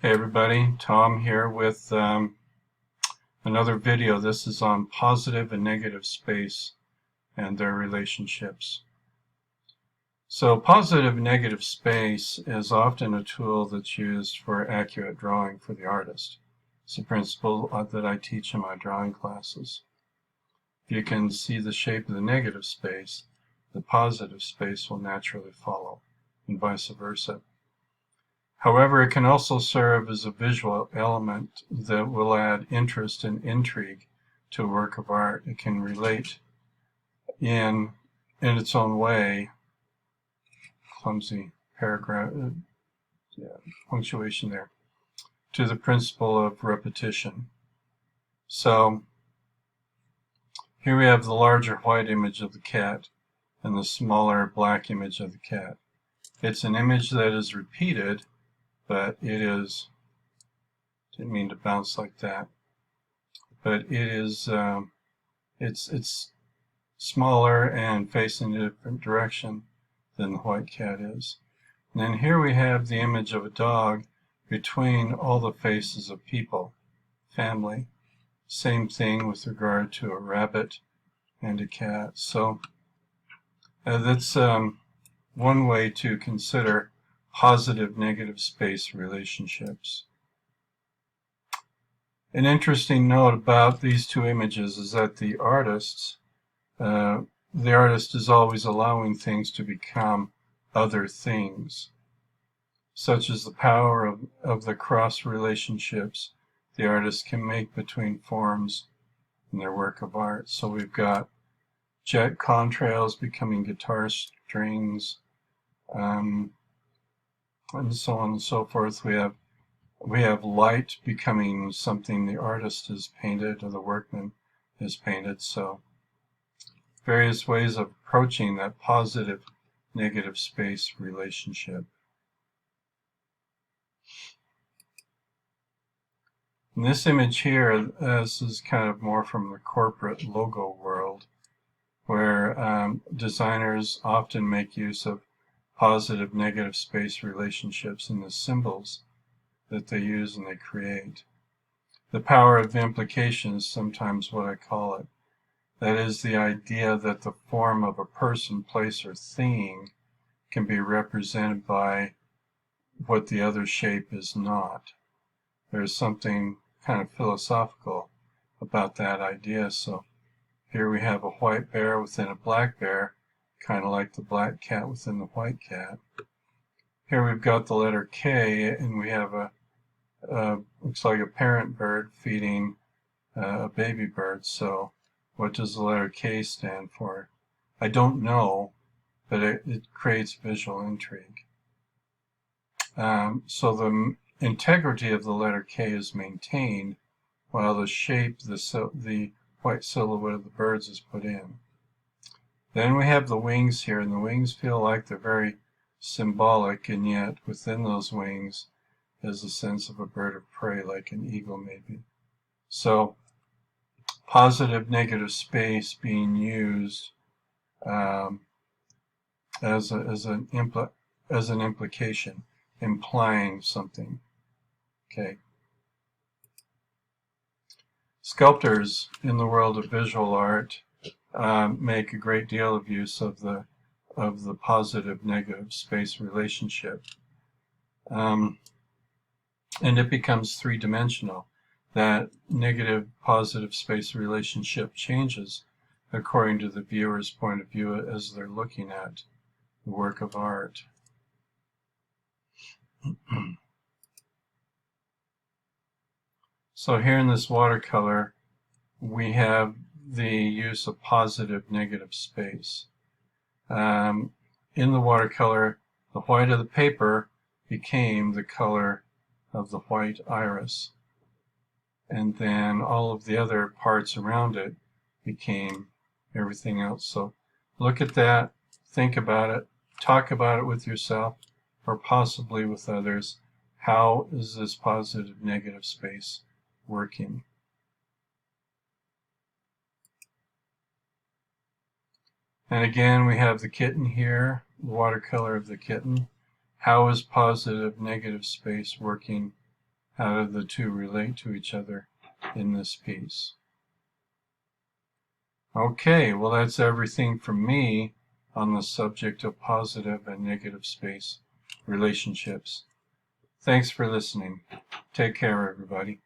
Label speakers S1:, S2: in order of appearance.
S1: Hey everybody, Tom here with another video. This is on positive and negative space and their relationships. So positive and negative space is often a tool that's used for accurate drawing for the artist. It's a principle that I teach in my drawing classes. If you can see the shape of the negative space, the positive space will naturally follow, and vice versa. However, it can also serve as a visual element that will add interest and intrigue to a work of art. It can relate in its own way, clumsy paragraph, punctuation there, to the principle of repetition. So here we have the larger white image of the cat and the smaller black image of the cat. It's an image that is repeated, but it is, didn't mean to bounce like that, but it is, it's smaller and facing a different direction than the white cat is. And then here we have the image of a dog between all the faces of people, family. Same thing with regard to a rabbit and a cat. So that's one way to consider positive-negative space relationships. An interesting note about these two images is that the artist is always allowing things to become other things, such as the power of the cross relationships the artist can make between forms in their work of art. So we've got jet contrails becoming guitar strings, and so on and so forth. We have light becoming something the artist has painted or the workman has painted. So various ways of approaching that positive negative space relationship. In this image here, this is kind of more from the corporate logo world, where designers often make use of positive negative space relationships in the symbols that they use and they create. The power of implication is sometimes what I call it. That is the idea that the form of a person, place, or thing can be represented by what the other shape is not. There's something kind of philosophical about that idea. So here we have a white bear within a black bear, kind of like the black cat within the white cat. Here we've got the letter K, and we have looks like a parent bird feeding a baby bird. So what does the letter K stand for? I don't know, but it creates visual intrigue. So the integrity of the letter K is maintained while the shape, the white silhouette of the birds is put in. Then we have the wings here, and the wings feel like they're very symbolic, and yet within those wings is a sense of a bird of prey, like an eagle maybe. So positive negative space being used as an implication, implying something. Okay. Sculptors in the world of visual art make a great deal of use of the positive negative space relationship, and it becomes three-dimensional. That negative positive space relationship changes according to the viewer's point of view as they're looking at the work of art. So here in this watercolor, we have the use of positive negative space. In the watercolor, the white of the paper became the color of the white iris, and then all of the other parts around it became everything else. So look at that, think about it, talk about it with yourself or possibly with others. How is this positive negative space working? And again, we have the kitten here, the watercolor of the kitten. How is positive negative space working how do the two relate to each other in this piece. Okay, well that's everything from me on the subject of positive and negative space relationships. Thanks for listening. Take care, everybody.